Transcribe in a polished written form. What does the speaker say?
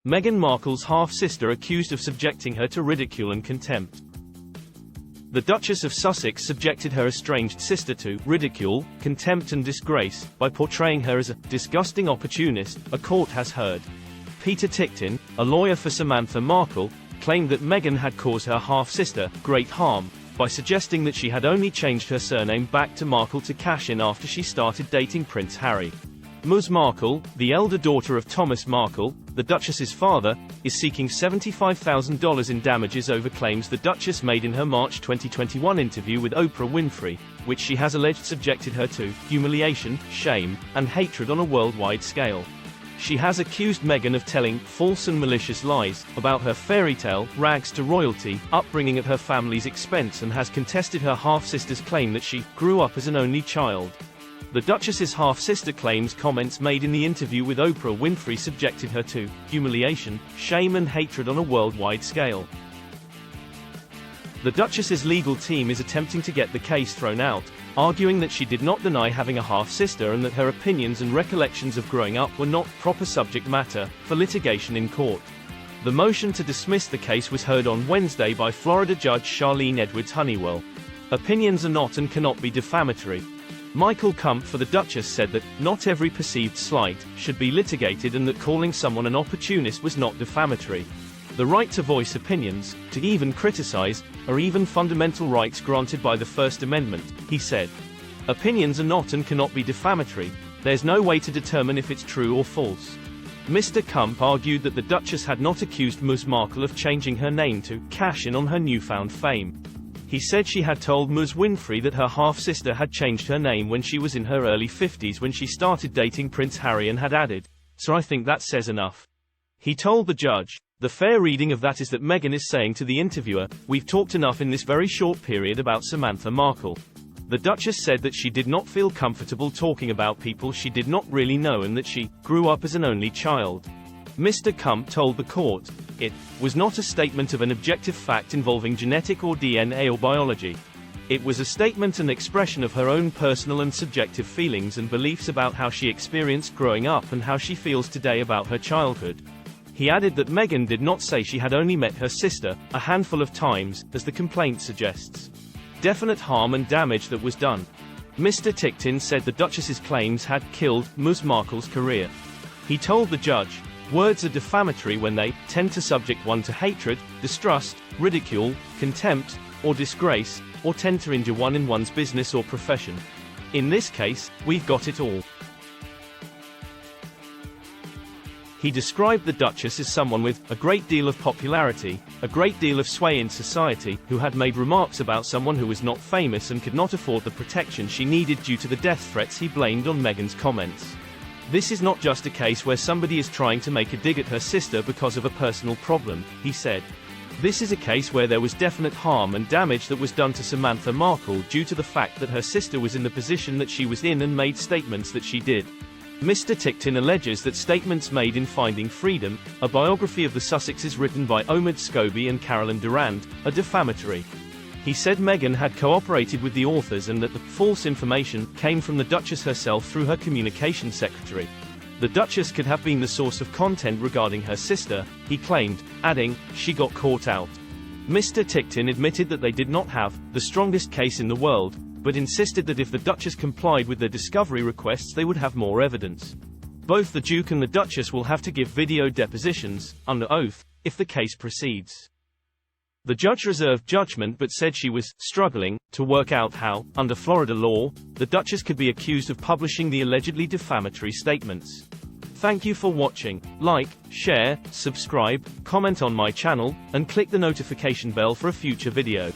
Meghan Markle's half-sister accused of subjecting her to ridicule and contempt. The Duchess of Sussex subjected her estranged sister to ridicule, contempt and disgrace by portraying her as a disgusting opportunist, a court has heard. Peter Ticktin, a lawyer for Samantha Markle, claimed that Meghan had caused her half-sister great harm by suggesting that she had only changed her surname back to Markle to cash in after she started dating Prince Harry. Ms. Markle, the elder daughter of Thomas Markle, the Duchess's father, is seeking $75,000 in damages over claims the Duchess made in her March 2021 interview with Oprah Winfrey, which she has alleged subjected her to humiliation, shame, and hatred on a worldwide scale. She has accused Meghan of telling false and malicious lies about her fairy-tale, rags to royalty, upbringing at her family's expense and has contested her half-sister's claim that she grew up as an only child. The Duchess's half-sister claims comments made in the interview with Oprah Winfrey subjected her to humiliation, shame and hatred on a worldwide scale. The Duchess's legal team is attempting to get the case thrown out, arguing that she did not deny having a half-sister and that her opinions and recollections of growing up were not proper subject matter for litigation in court. The motion to dismiss the case was heard on Wednesday by Florida Judge Charlene Edwards Honeywell. Opinions are not and cannot be defamatory. Michael Kump for the Duchess said that, not every perceived slight should be litigated and that calling someone an opportunist was not defamatory. The right to voice opinions, to even criticize, are even fundamental rights granted by the First Amendment, he said. Opinions are not and cannot be defamatory. There's no way to determine if it's true or false. Mr. Kump argued that the Duchess had not accused Ms. Markle of changing her name to cash in on her newfound fame. He said she had told Ms. Winfrey that her half-sister had changed her name when she was in her early 50s when she started dating Prince Harry and had added, "So I think that says enough." He told the judge, "The fair reading of that is that Meghan is saying to the interviewer, we've talked enough in this very short period about Samantha Markle." The Duchess said that she did not feel comfortable talking about people she did not really know and that she grew up as an only child. Mr. Kump told the court, "It was not a statement of an objective fact involving genetic or DNA or biology. It was a statement and expression of her own personal and subjective feelings and beliefs about how she experienced growing up and how she feels today about her childhood." He added that Meghan did not say she had only met her sister a handful of times, as the complaint suggests. Definite harm and damage that was done. Mr. Ticktin said the Duchess's claims had killed Ms. Markle's career. He told the judge, "Words are defamatory when they tend to subject one to hatred, distrust, ridicule, contempt, or disgrace, or tend to injure one in one's business or profession. In this case, we've got it all." He described the Duchess as someone with a great deal of popularity, a great deal of sway in society, who had made remarks about someone who was not famous and could not afford the protection she needed due to the death threats he blamed on Meghan's comments. "This is not just a case where somebody is trying to make a dig at her sister because of a personal problem," he said. "This is a case where there was definite harm and damage that was done to Samantha Markle due to the fact that her sister was in the position that she was in and made statements that she did." Mr. Ticktin alleges that statements made in Finding Freedom, a biography of the Sussexes written by Omid Scobie and Carolyn Durand, are defamatory. He said Meghan had cooperated with the authors and that the false information came from the Duchess herself through her communications secretary. The Duchess could have been the source of content regarding her sister, he claimed, adding, "She got caught out." Mr. Ticktin admitted that they did not have the strongest case in the world, but insisted that if the Duchess complied with their discovery requests they would have more evidence. Both the Duke and the Duchess will have to give video depositions, under oath, if the case proceeds. The judge reserved judgment but said she was struggling to work out how, under Florida law, the Duchess could be accused of publishing the allegedly defamatory statements. Thank you for watching. Like, share, subscribe, comment on my channel, and click the notification bell for a future video.